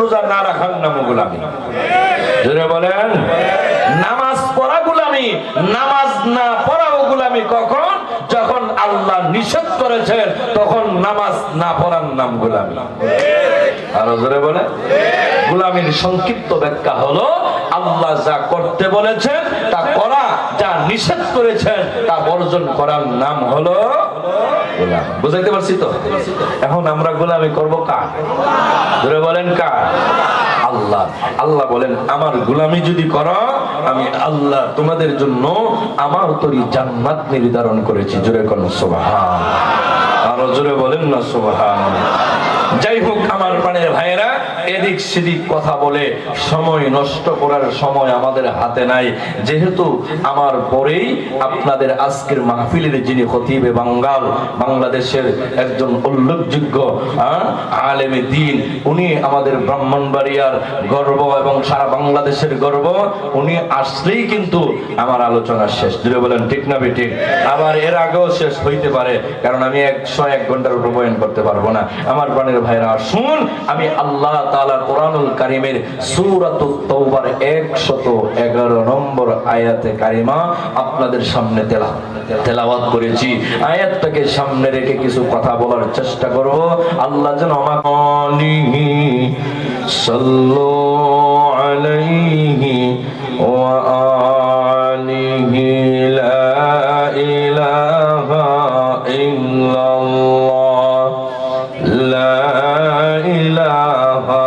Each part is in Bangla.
রোজা না রাখার নাম গোলামি। জোরে বলেন, নামাজ পড়া গোলামি, নামাজ না পড়াও গোলামি। কখন? যখন আল্লাহ নিষেধ করেছেন তখন নামাজ না পড়ার নাম গোলামি। আরো জোরে বলে, গোলামির সংক্ষিপ্ত ব্যাখ্যা হলো আল্লাহ যা করতে বলেছেন তা করা, যা নিষেধ করেছেন তা বর্জন করার নাম হলো গোলাম। বুঝাইতে পারছি তো? এখন আমরা গোলামি করব কার? জোরে বলেন কার? আল্লাহ। আল্লাহ বলেন, আমার গোলামি যদি করো আমি আল্লাহ তোমাদের জন্য আমার তৈরি জান্নাত নির্ধারণ করেছি। জোরে কোন সুবহান। আরো জোরে বলেন না সুবহান। যাই হোক আমার প্রাণের ভাইয়েরা, এদিক সেদিক কথা বলে সময় নষ্ট করার সময় আমাদের হাতে নাই। যেহেতু আমার পরেই আপনাদের আজকের মাহফিলের যিনি খতিবে বাঙ্গাল, বাংলাদেশের একজন উল্লেখযোগ্য আলেমে দ্বীন, উনি আমাদের ব্রাহ্মণবাড়িয়ার গর্ব এবং সারা বাংলাদেশের গর্ব। উনি আসলেই কিন্তু আমার আলোচনা শেষ। যদি বলেন ঠিক না বেঠিক? আবার এর আগেও শেষ হইতে পারে, কারণ আমি 101 ঘন্টার উপর বয়ান করতে পারবো না। আমার প্রাণের ভাইরা শুন, আমি আল্লাহ তাআলা কোরআনুল কারীমের সূরাতুত তাওবার 111 নম্বর আয়াতে কারিমা আপনাদের সামনে তেলাওয়াত করেছি। আয়াতটাকে সামনে রেখে কিছু কথা বলার চেষ্টা করব। আল্লাহ যেন আমাকে সাল্লু আলাইহি ওয়া আলিহি লা ইলাহা ইল্লাল্লাহ লা ইলাহা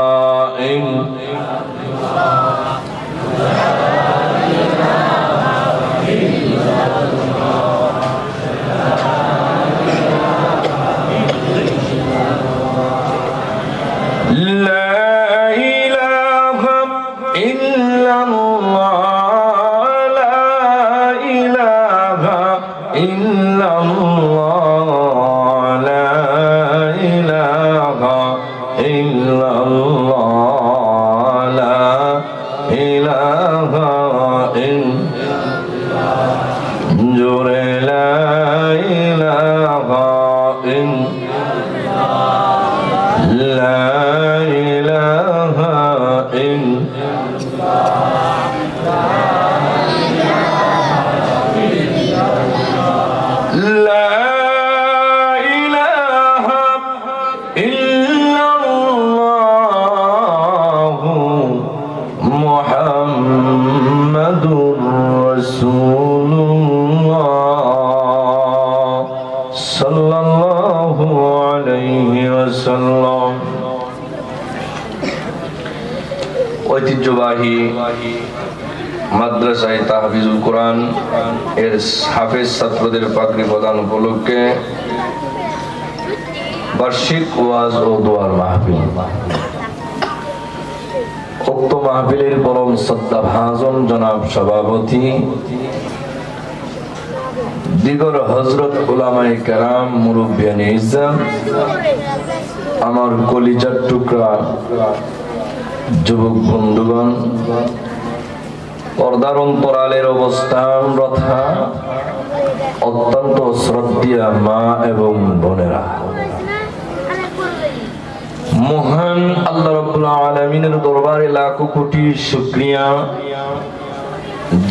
ঐতিহ্যবাহী মাদ্রাসায় তাহফিজুল কোরআন এর হাফেজ ছাত্রদের পাগড়ি প্রদান উপলক্ষে বার্ষিক ওয়াজ ও দোয়ার মাহফিল। উক্ত মাহফিলের পরম শ্রদ্ধাভাজন জনাব সভাপতি দিগর হযরত উলামায়ে কেরাম, মুরব্বিয়ানে ইজ্জত, আমার কলিজার টুকরা যুবক বন্ধুগণ, পর্দার অন্তরালের অবস্থান রথা অত্যন্ত শ্রদ্ধেয় মা এবং বোনেরা, মহান আল্লাহ রাব্বুল আলামিনের দরবারে লাখো কোটি শুকরিয়া,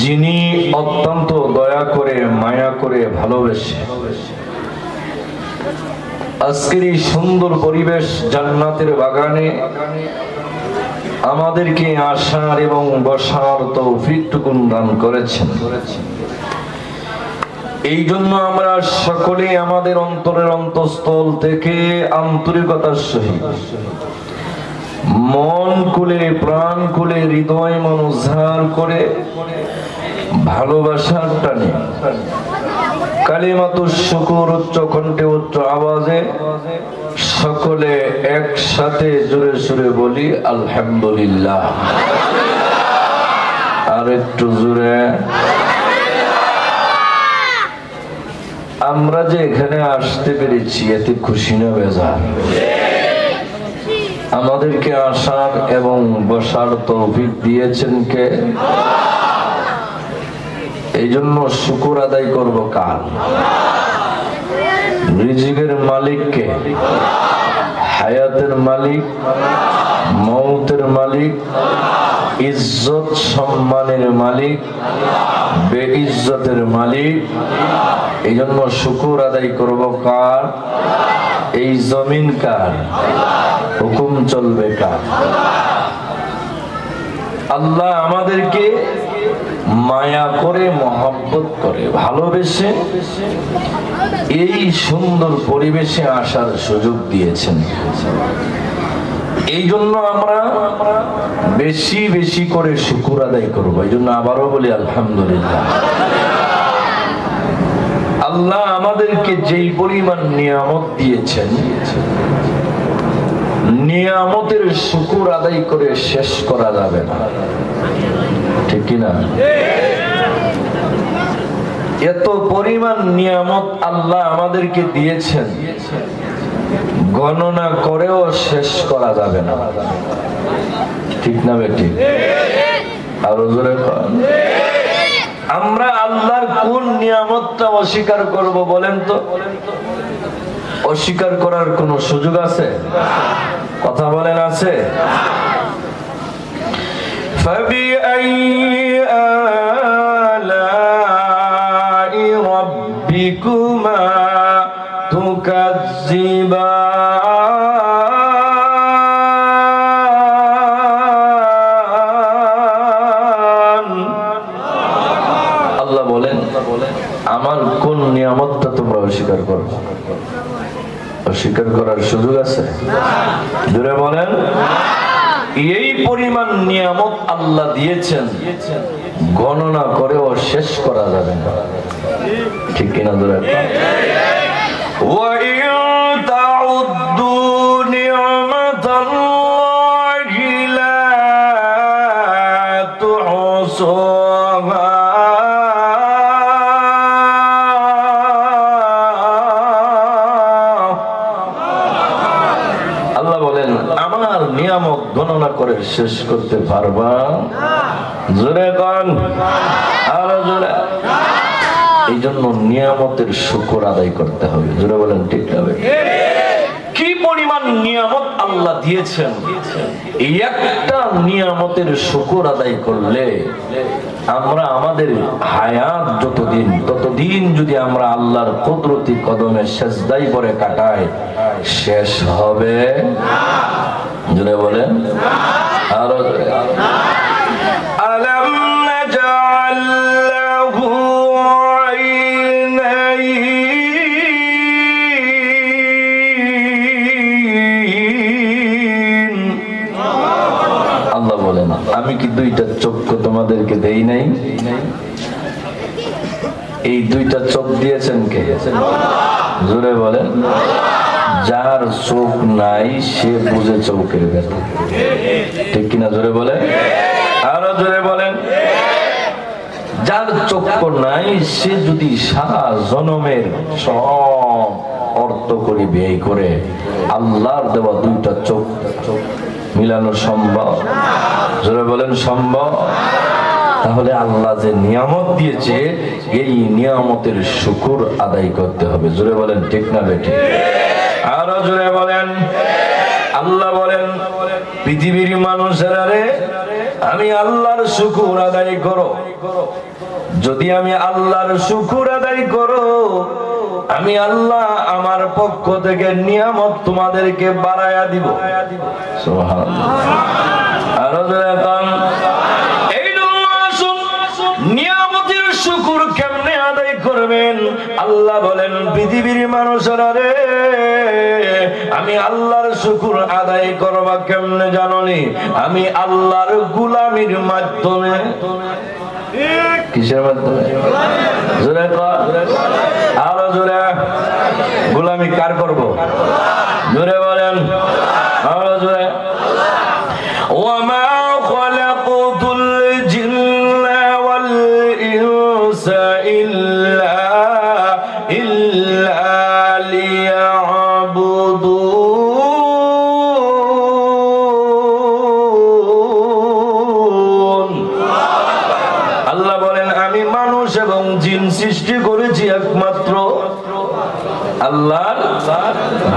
যিনি অত্যন্ত দয়া করে, মায়া করে, ভালোবেসে আজকের এই সুন্দর পরিবেশ জান্নাতের বাগানে আমাদেরকে আসার এবং বসার তৌফিকটুকু দান করেছেন। এই জন্য আমরা সকলে আমাদের অন্তরের অন্তঃস্থল থেকে আন্তরিকতার সহিত মন খুলে, প্রাণ খুলে, হৃদয় মন উজাড় করে ভালোবাসার টানে কালিমাতুশ শুকর উচ্চ কণ্ঠে, উচ্চ আওয়াজে সকলে একসাথে জোরে সুরে বলি আলহামদুলিল্লাহ। আর একটু জোরে। আমরা যে এখানে আসতে পেরেছি এতে খুশি না বেজার? আমাদেরকে আসার এবং বসার তৌফিক দিয়েছেন কে? এই জন্য শুকর আদায় করব কার? রিজিকের মালিক কে? হায়াতের মালিক, মৌতের মালিক, ইজ্জত সম্মানের মালিক, বেইজ্জতের মালিক। এই জন্য শুকর আদায় করব কার? এই জমিন কার? হুকুম চলবে কার? আল্লাহ আমাদেরকে মায়া করে, মহব্বত করে, ভালোবেসে এই সুন্দর পরিবেশে আসার সুযোগ দিয়েছেন। এই জন্য আমরা বেশি বেশি করে শুকর আদায় করবো। এই জন্য আবারও বলি আলহামদুলিল্লাহ। আল্লাহ আমাদেরকে যেই পরিমাণ নিয়ামত দিয়েছেন, নিয়ামতের শুকর আদায় করে শেষ করা যাবে না, ঠিক কিনা? এত পরিমাণ নিয়ামত আল্লাহ আমাদেরকে দিয়েছেন, গণনা করেও শেষ করা যাবে না, ঠিক না বেটি? আরো জোরে বলেন। আমরা আল্লাহর কোন নিয়ামতটা অস্বীকার করব বলেন তো? অস্বীকার করার কোন সুযোগ আছে? কথা বলেন, আছে? فبأي آلاء ربكما تكذبان। আল্লাহ বলেন, আমার কোন নিয়ামতটা তোমরা অস্বীকার করো? অস্বীকার করার সুযোগ আছে? জোরে বলেন। এই পরিমাণ নিয়ামত আল্লাহ দিয়েছেন, গণনা করেও শেষ করা যাবে না, ঠিক কিনা? জোরে নিয়ামত গণনা করে শেষ করতে পারবা? জোরে কোন, আরো জোরে। এই জন্য নিয়ামতের শুকর আদায় করতে হবে। জোরে বলেন, ঠিক হবে? কি পরিমাণ নিয়ামত আল্লাহ দিয়েছেন, এই একটা নিয়ামতের শুকর আদায় করলে আমরা আমাদের হায়াত যতদিন, ততদিন যদি আমরা আল্লাহর কুদরতি কদমে সেজদাই করে কাটাই, শেষ হবে জোরে বলেন, আরো জোরে। আলাম নাজআল লাহু আইনাইন। আল্লাহ বলেন, আমি কি দুইটা চক্ষু তোমাদেরকে দেই নাই? এই দুইটা চোখ দিয়েছেন কে? জোরে বলেন। যার চোখ নাই সে বুঝে চোখের ব্যথা, ঠিক কিনা? জোরে বলে, আরো জোরে বলেন। যার চক্ষু নাই সে যদি সারা জনমের সব অর্থ করে ব্যয় করে আল্লাহর দেওয়া দুইটা চোখ মিলানো সম্ভব? জোরে বলেন, সম্ভব? তাহলে আল্লাহ যে নিয়ামত দিয়েছে, এই নিয়ামতের শুকর আদায় করতে হবে। জোরে বলেন, ঠিক না বেটি? আরো জোরে বলেন। আল্লাহ বলেন, পৃথিবীর মানুষেরা রে, আমি আল্লাহর শুকর আদায় করো। যদি আমি আল্লাহর শুকর আদায় করো, আমি আল্লাহ আমার পক্ষ থেকে নিয়ামত তোমাদেরকে বাড়ায়া দিব। সুবহানাল্লাহ। আরো জোরে বলেন। এই জন্য আসুন, নিয়ামতের শুকর কেমনে আদায় করবেন? আল্লাহ বলেন, পৃথিবীর মানুষেরা রে, আমি আল্লাহর শুকর আদায় করবা কেমনে জানোনি? আমি আল্লাহর গোলামির মাধ্যমে। কিসের মাধ্যমে? জোরে কর, আরো জোরে। গোলামি কার করব? জোরে বলেন, আরো জোরে। ওয়ামা খালাকুতুল জিন্না ওয়াল ইনসা ইল্লা আল্লাহ বলেন, আমি মানুষ এবং জিন সৃষ্টি করেছি একমাত্র আল্লাহর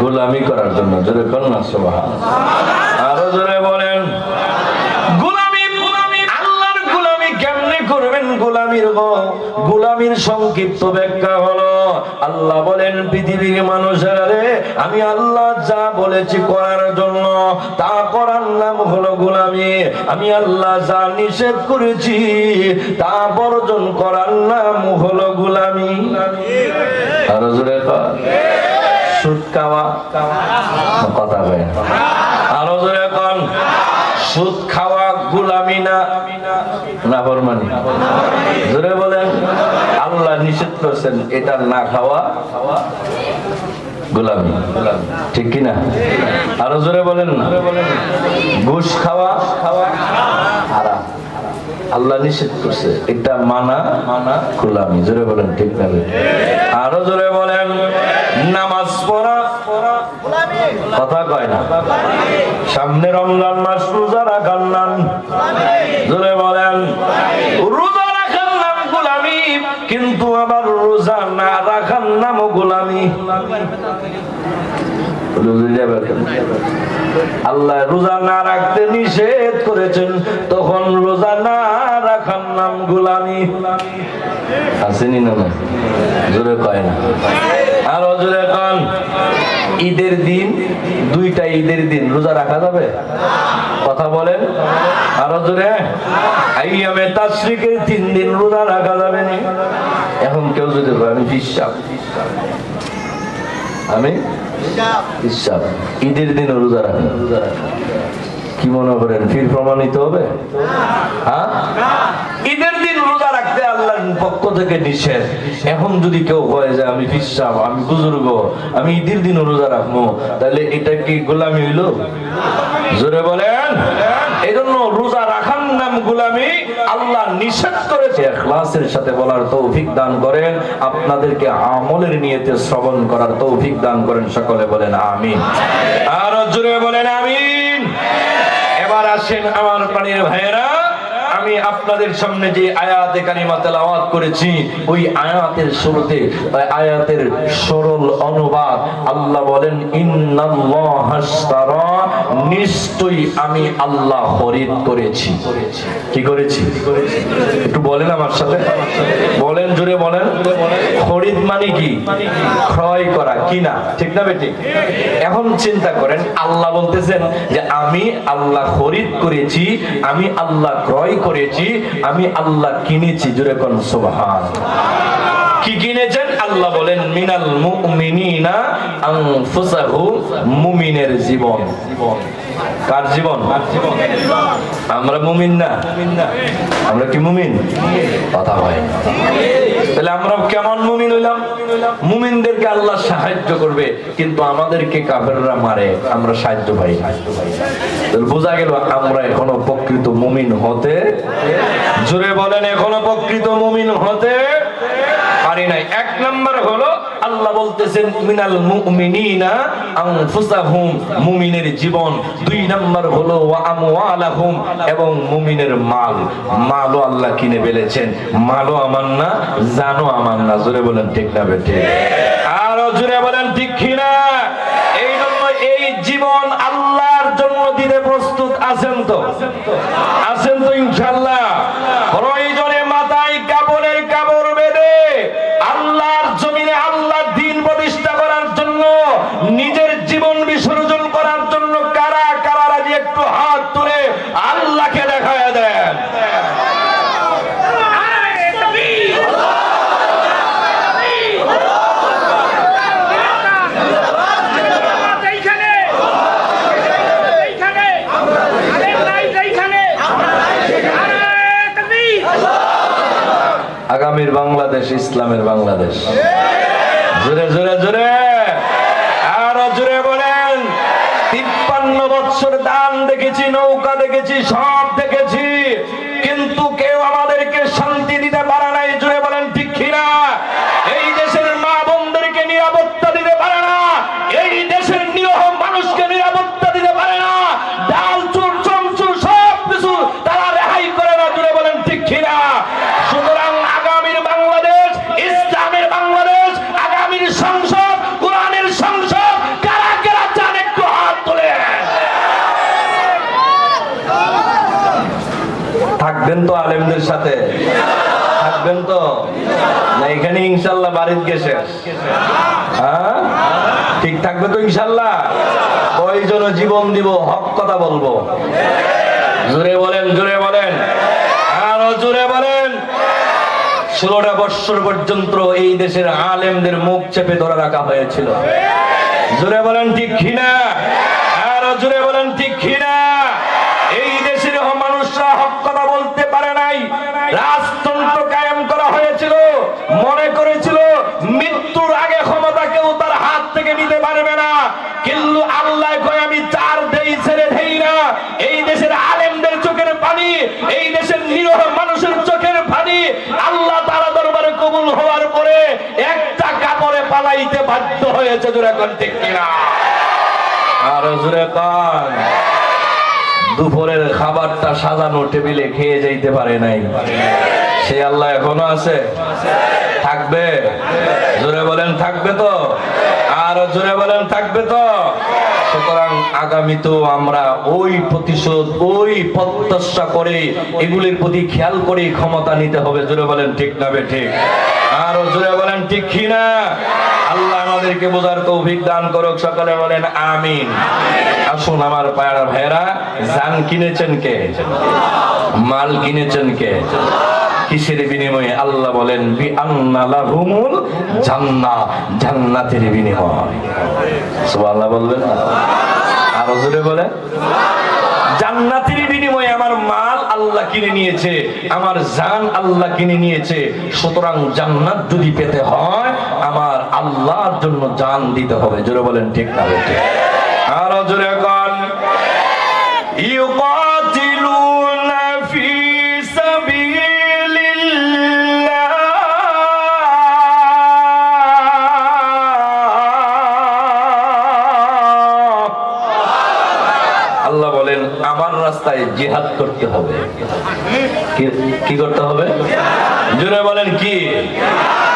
গোলামি করার জন্য। জোরে কর না সুবহানাল্লাহ। আরো জোরে বলেন। গোলামীর সংক্ষিপ্ত ব্যাখ্যা হলো, আল্লাহ বলেন পৃথিবীর মানুষেরা রে, আমি আল্লাহ যা বলেছি করার জন্য তা করার নাম হলো গোলামী। আমি আল্লাহ যা নিষেধ করেছি তা বর্জন করার নাম হলো গোলামী। আরো জোরে কর। সুদ খাওয়া কথা কয় না, আরো জোরে কর। সুদ খাওয়া গোলামী না নাফরমানি? জোরে বলেন। আল্লাহ নিষেধ করেছেন এটা না খাওয়া গোলামী, ঠিক কিনা? আরো জোরে বলেন না। ঘুষ খাওয়া হারাম, আল্লাহ নিষেধ করছে এটা মানা গোলামী। জোরে বলেন ঠিক না? আরো জোরে বলেন। নামাজ পড়া কথা কয় না, সামনে রমজান মাস, রোজা রাখার নাম জোরে বলেন। রোজা রাখার নাম গোলামী, কিন্তু আবার রোজা না রাখার নাম গোলামী। আল্লাহ রোজা না রাখতে নিষেধ করেছেন, তখন রোজা না রাখার নাম গোলামী। আসেনি না? জোরে কয় না, আরো জোরে কন। ঈদের দিন, দুইটা ঈদের দিন রোজা রাখা যাবে? কথা বলেন, আরো জোরে। আইয়ামে তাশরিকের 3 দিন রোজা রাখা যাবে না? এখন কেউ যদি বলে আমি ফিসাব, আমি ঈদের দিন রোজা রাখেন, কি মনে করেন ফির প্রমাণিত হবে? হ্যাঁ, ঈদের দিন রোজা রাখতে আল্লাহর পক্ষ থেকে নিষেধ। এখন যদি কেউ হয় যে আমি ফিসাব, আমি বুজুর্গ, আমি ঈদের দিন রোজা রাখবো, তাহলে এটা কি গোলামি হইল? জোরে বলেন। এই জন্য রোজা রাখার নাম গোলামি, আল্লাহ নিষেধ করেছে। ইখলাসের সাথে বলার তৌফিক দান করেন, আপনাদেরকে আমলের নিয়তে শ্রবণ করার তৌফিক দান করেন। সকলে বলেন আমিন। আর জোরে বলেন আমিন। এবার আসেন আমার প্রাণের ভাইয়েরা, আমি আপনাদের সামনে যে আয়াতে কারিমা তেলাওয়াত করেছি, ওই আয়াতের শুরুতে আয়াতের সরল অনুবাদ আল্লাহ বলেন ইন্নাল্লাহাশতারা, নিশ্চয়ই আমি আল্লাহ খরিদ করেছি। কি করেছি? একটু বলেন আমার সাথে, বলেন, জোরে বলেন। খরিদ মানে কি? ক্রয় করা, কিনা, ঠিক না বেটি? এখন চিন্তা করেন, আল্লাহ বলতেছেন যে আমি আল্লাহ খরিদ করেছি, আমি আল্লাহ ক্রয় করেছি, আমি আল্লাহ কিনেছি। জোরে কোন সুবহান। কি কিনেছেন? আল্লাহ বলেন মিনাল মুমিনিনা আনফুসাহুম, মুমিনের জীবন। কার জীবন? আমরা মুমিন না? আমরা কি মুমিন? কথা হয়। তাহলে আমরা কেমন মুমিন হইলাম? মুমিনদেরকে আল্লাহ সাহায্য করবে, কিন্তু আমাদেরকে কাফেররা মারে, আমরা সাহায্য পাই। বোঝা গেল আমরা এখনো প্রকৃত মুমিন হতে, জোরে বলেন, এখনো প্রকৃত মুমিন হতে পারি নাই। এক নম্বর হলো আল্লাহ বলতেছেন মিনাল মুমিনিনা আনফুসাহুম, মুমিনের জীবন। 2 নম্বর হলো ওয়া আমওয়ালাহুম, এবং মুমিনের মাল। মালও আল্লাহ কিনে ফেলেছেন। মালও আমার না, জানও আমার না। জোরে বলেন ঠিক না বেঠিক? আরো জোরে বলেন ঠিক কিনা? এই জন্য এই জীবন আল্লাহর জন্য দিতে প্রস্তুত আছেন তো? আছেন তো ইনশাআল্লাহ? প্রয়োজনে মাথায় কাপড়ের কাপড় বেঁধে আল্লাহর জমিনে আল্লাহর দ্বীন প্রতিষ্ঠা করার জন্য, নিজের জীবন বিসর্জন করার জন্য কারা কারা রাজি? একটু হাত তুলে আল্লাহকে দেখায় দেন। আগামীর বাংলাদেশ ইসলামের বাংলাদেশ। জোরে জোরে জোরে, আরো জোরে বলেন। 53 বছর দান দেখেছি, নৌকা দেখেছি, সব দেখেছি, কিন্তু কেউ আমাদেরকে শান্তি দিতে পারে নাই। জোরে বলেন ঠিক কিনা? এই দেশের মা বোনদেরকে নিরাপত্তা দিতে পারে না, এই দেশের নিরীহ মানুষকে নিরাপত্তা দিতে পারে না, ডাল চুর চমচুর সব কিছু তারা রেহাই করে না। জোরে বলেন ঠিক কিনা? সুতরাং আগামীর বাংলাদেশ ইসলামের বাংলাদেশ, আগামীর সংসদ কোরআনের সংসদ, কারা কারা চান একটু হাত তুলে। থাকবেন তো আলেমদের সাথে? থাকবেন থাকবেন তো না এখানে ইনশাল্লাহ বাড়িতে গেছে? হ্যাঁ, ঠিক থাকবে তো ইনশাল্লাহ? কয়জন জীবন দিব, হক কথা বলবো? জোরে বলেন, জোরে বলেন, আরো জোরে বলেন। 16টা বৎসর পর্যন্ত এই দেশের আলেমদের মুখ চেপে ধরে রাখা হয়েছিল। জোরে বলেন ঠিক কিনা? আরো জোরে বলেন ঠিক কিনা? এই দেশের মানুষরা হক কথা বলতে পারে নাই। রাজতন্ত্র কায়েম করা হয়েছিল, মনে করেছিল মৃত্যুর আগে ক্ষমতা কেউ তার হাত থেকে নিতে পারবে না। কিন্তু আল্লাহ কয় আমি 4 দেই ছেড়ে দেই না। এই দেশের আলেমদের চোখের পানি, এই দেশের নিরীহ মানুষের চোখের পানি আল্লাহ তাআলা দরবারে কবুল হওয়ার পরে একটা কাপড়ে পালাইতে বাধ্য হয়েছে। জোরে কোন ঠিক কিনা? আর জোরে কোন। দুপুরের খাবারটা সাজানো টেবিলে খেয়ে যাইতে পারে নাই, সে আল্লাহ এখনো আছে? থাকবে? জোরে বলেন থাকবে তো? আর জোরে বলেন থাকবে তো? সুতরাং আগামীতেও আমরা ওই প্রতিশোধ, ওই প্রত্যাশা করে, এগুলির প্রতি খেয়াল করে ক্ষমতা নিতে হবে। জোরে বলেন ঠিক না ঠিক? আর জোরে বলেন ঠিক কিনা? আল্লাহ আমাদেরকে বোঝার তৌফিক দান করুক। সকলে বলেন আমিন। আসুন আমার পায়রা ভাইরা, জান কিনেছেন কে? মাল কিনেছেন কে? কিসের বিনিময়ে? আল্লাহ বলেন বিআন্না লাহুমুল জান্নাহ, জান্নাতের বিনিময়। সুবহানাল্লাহ বলবেন না? আরো জোরে বলেন। জান্নাতের বিনিময়ে আমার মাল আল্লাহ কিনে নিয়েছে, আমার জান আল্লাহ কিনে নিয়েছে। সুতরাং জান্নাত যদি পেতে হয় আমার আল্লাহর জন্য জান দিতে হবে। জোরে বলেন ঠিক না ঠিক? আরো জোরে বলেন। ইউকাতিলুনা ফি সাবিলিল্লাহ, আল্লাহ বলেন আমার রাস্তায় জিহাদ করতে হবে। কি করতে হবে? জোরে বলেন কি?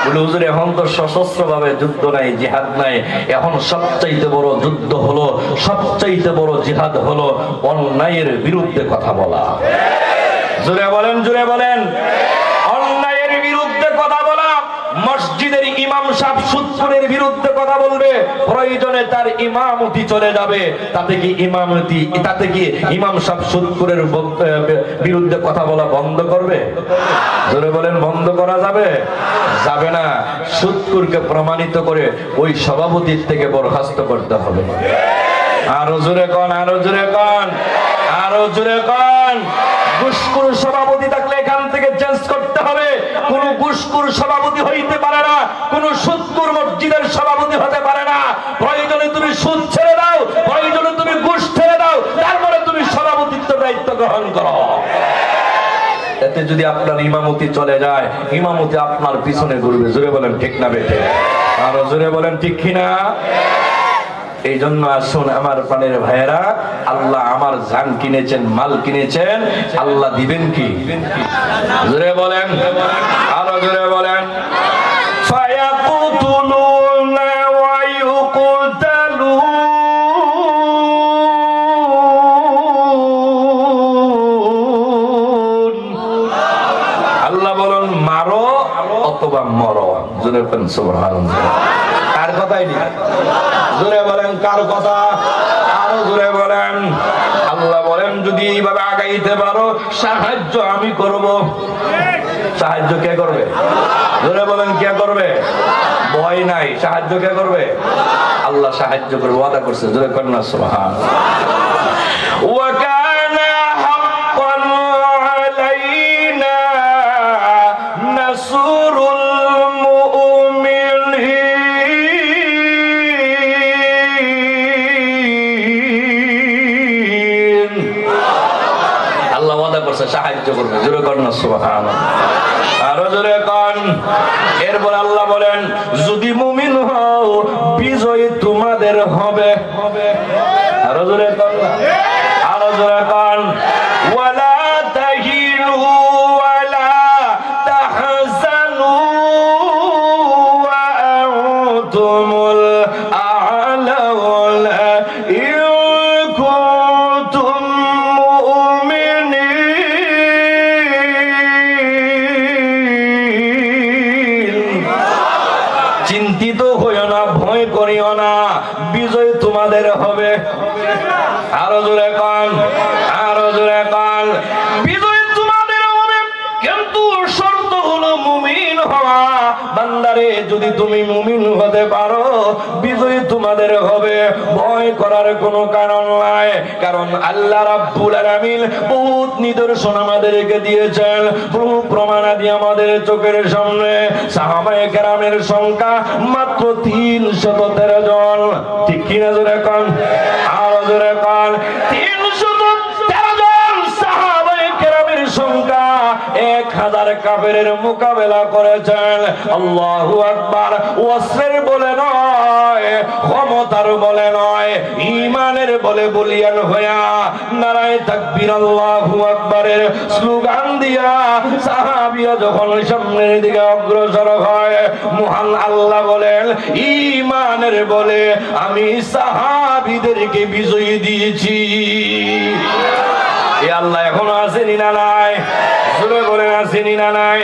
বলে হুজুর এখন তো সশস্ত্র ভাবে যুদ্ধ নাই, জিহাদ নাই। এখন সবচাইতে বড় যুদ্ধ হলো, সবচাইতে বড় জিহাদ হলো অন্যায়ের বিরুদ্ধে কথা বলা। জোরে বলেন, জোরে বলেন। অন্যায়ের বিরুদ্ধে কথা বলা। মসজিদের ইমাম সাহেব সুদখোরের বিরুদ্ধে কথা বলবে, প্রয়োজনে তার ইমামতি চলে যাবে। তাতে কি ইমাম সাহেব সুদখোরের বিরুদ্ধে কথা বলা বন্ধ করবে? জোরে বলেন, বন্ধ করা যাবে? যাবে না। সুদখোরকে প্রমাণিত করে ওই সভাপতির থেকে বরখাস্ত করতে হবে। আরো জোরে কোন, আরো জোরে কোন, আরো জোরে কোন। ঘুষখোর সভাপতি থাকলে এখান থেকে চেঞ্জ করতে হবে। কোন ঘুষখোর সভাপতি হইতে পারে না, কোন সুদখোর মসজিদের সভাপতি হতে পারে না। প্রয়োজনে তুমি সুদ ছেড়ে দাও, প্রয়োজনে তুমি ঘুষ ছেড়ে দাও, তারপরে তুমি সভাপতিত্ব দায়িত্ব গ্রহণ করো। এতে যদি আপনার ইমামতি চলে যায়, ইমামতি আপনার পিছনে ঘুরবে। জোরে বলেন ঠিক না বেঠে? আরো জোরে বলেন ঠিক কিনা? এই জন্য আসুন আমার প্রাণের ভাইয়েরা, আল্লাহ আমার জান কিনেছেন, মাল কিনেছেন, আল্লাহ দিবেন কি? জোরে বলেন, আরো জোরে বলেন। ফায়াকুতুলুনা ওয়া ইউকতালুন। আল্লাহ বলেন মারো অথবা মরো। জোরে বলেন সুবহানাল্লাহ। কার কথাই নেই? জোরে বলেন কার কথা? আরো জোরে বলেন। আল্লাহ বলেন যদি এইভাবে আগাইতে পারো সাহায্য আমি করব। সাহায্য কে করবে? জোরে বলেন কে করবে? ভয় নাই, সাহায্য কে করবে? আল্লাহ সাহায্য করবে, ওয়াদা করছে। জোরে করেন না সুবহানাল্লাহ। ওয়া কানা হাক্কান আলাইনা নাসরুল সাহায্য করবে। জোরে করেন না সুবহানাল্লাহ। আরো জোরে করেন। এরপর আল্লাহ বলেন যদি মুমিন হও বিজয় তোমাদের হবে। আরো জোরে করেন, আরো জোরে করেন। ওয়ালা তাহিনু ওয়ালা তাহজানু ওয়া আনতুমুল আ'লাউনা ইন কুনতুম মুমিনিন। বান্দারে যদি তুমি মুমিন হতে পারো বিজয়ী তোমাদের হবে, ভয় করার কোনো কারণ নাই। কারণ আল্লাহ রাব্বুল আলামিন বহুত নিদর্শন আমাদেরকে দিয়েছেন, বহু প্রমাণাদি আমাদের চোখের সামনে। সাহাবায়ে কেরামের সংখ্যা মাত্র 313 জন, ঠিক কিনা জোরে কোন, আরো জোরে কোন। 313 জন সাহাবায়ে কেরামের সংখ্যা 1000 কাফেরের মোকাবেলা করেছেন। আল্লাহু আকবার। অস্ত্রের বলে নয়, ক্ষমতার বলে নয়, ঈমানের বলে বলিয়ান হইয়া নারায়ে তাকবীর আল্লাহু আকবারের স্লোগান দিয়া সাহাবীরা যখন সামনের দিকে অগ্রসর হয়, মহান আল্লাহ বলেন ঈমানের বলে আমি সাহাবীদেরকে বিজয়ী দিয়েছি। এই আল্লাহ এখনো আছেন না নাই? জোরে বলেন আছেন না নাই?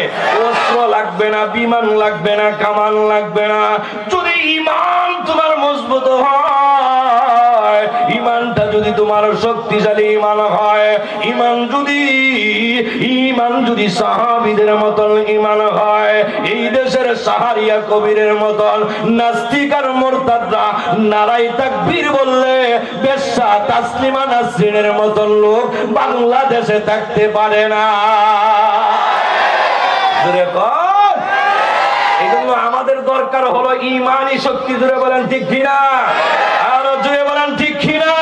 অস্ত্র লাগবে না, বিমান লাগবে না, কামান লাগবে না, যদি ঈমান তোমার মজবুত হয়, ঈমানটা যদি তোমার শক্তিশালী ঈমান হয়, ঈমান যদি সাহাবীদের মতন ঈমান হয়, এই দেশের সাহারিয়া কবিরের মতন নাস্তিক আর মুরতাদরা নারায়ে তাকবীর বললে বেশ্যা তাসলিমা নাসরিনের মতন লোক বাংলাদেশে থাকতে পারে না। এই জন্য আমাদের দরকার হলো ঈমানি শক্তি। জোরে বলেন ঠিক কিনা, আর জোরে বলেন ঠিক কিনা।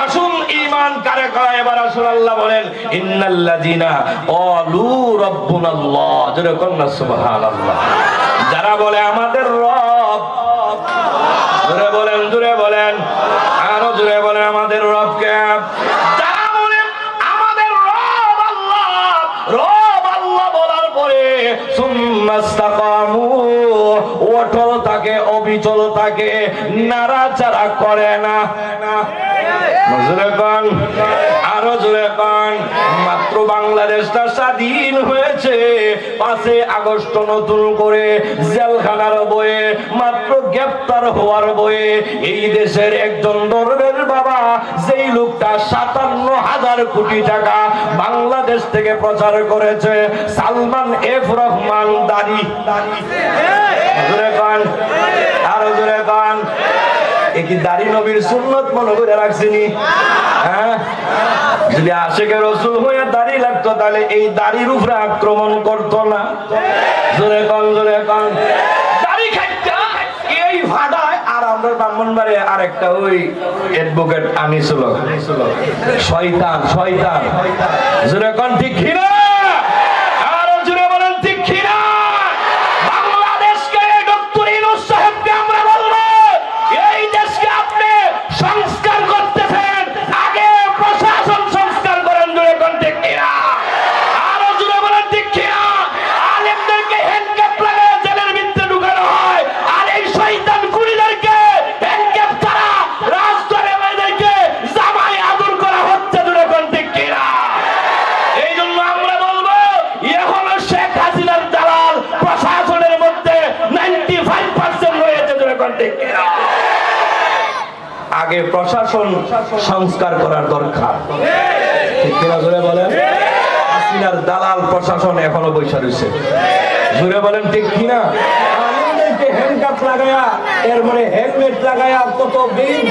আসুন ঈমান কারে কয় এবার আসুন। আল্লাহ বলেন ইন্নাল্লাযিনা ক্বালু রাব্বুনাল্লাহ, জোরে কোন না সুবহানাল্লাহ। যারা বলে আমাদের রব, জোরে বলেন, জোরে বলেন, আরো জোরে বলেন আমাদের রব কে। যারা বলে আমাদের রব আল্লাহ, রব আল্লাহ বলার পরে সুম্মাস্তাকামু, অটল থাকে, অবিচল থাকে, নাড়াচাড়া করে না। জোরে কোন, আরো জোরে কোন। মাত্র বাংলাদেশটা স্বাধীন হয়েছে 5 আগস্ট নতুন করে জেলখানার বয়ে, মাত্র গ্রেফতার হওয়ার বয়ে এই দেশের একজন দরবেশ বাবা, যেই লোকটা 57,000 কোটি টাকা বাংলাদেশ থেকে প্রচার করেছে, সালমান এফ রহমান দাড়ি। জোরে কোন, আরো জোরে কোন। কি দাড়ি নবীর সুন্নত মনে করে রাখছিনি? হ্যাঁ, যদি আশিকে রাসূল হয়ে দাড়ি লাগতো তাহলে এই দাড়ির উপরে আক্রমণ করতো না। জোরে কোন, জোরে কোন। দাড়ি খাইতা এই ভাড়ায়। আর আমরা ব্রাহ্মণবাড়িয়া আরেকটা ওই অ্যাডভোকেট আনিছিল, শয়তান, শয়তান। জোরে কোন ঠিক কিনা, আর জোরে বলেন ঠিক কিনা। বাংলাদেশকে ডক্টর ইউনূস সাহেবকে আমরা বলবো, এই দেশকে আপনি সংস্কার করতেছেন, আগে প্রশাসন সংস্কার করেন। জোরে কোন ঠিক কিনা, আরো জোরে বলেন ঠিক কিনা। আলেমদেরকে হ্যান্ডক্যাপ লাগিয়ে জেলের ভিতরে ঢুকানো হয়, আর এই শয়তান কুড়িদেরকে হ্যান্ডক্যাপ ছাড়া রাজদরবারে মেয়েদেরকে জামাই আদর করা হচ্ছে। জোরে কোন ঠিক কিনা। এই জন্য আমরা বলবো এখনো শেখ হাসিনার দালাল প্রশাসনের মধ্যে 95% রয়েছে। জোরে কোন ঠিক কিনা। আগে প্রশাসন সংস্কার করার দরকার, ঠিক কিনা জোরে বলেন। হাসিনার দালাল প্রশাসন এখনো বৈশা রয়েছে। জোরে বলেন ঠিক কিনা। আমাদেরকে হ্যান্ডকাপ লাগায়া, এর মানে হেলমেট লাগায়া কত দিন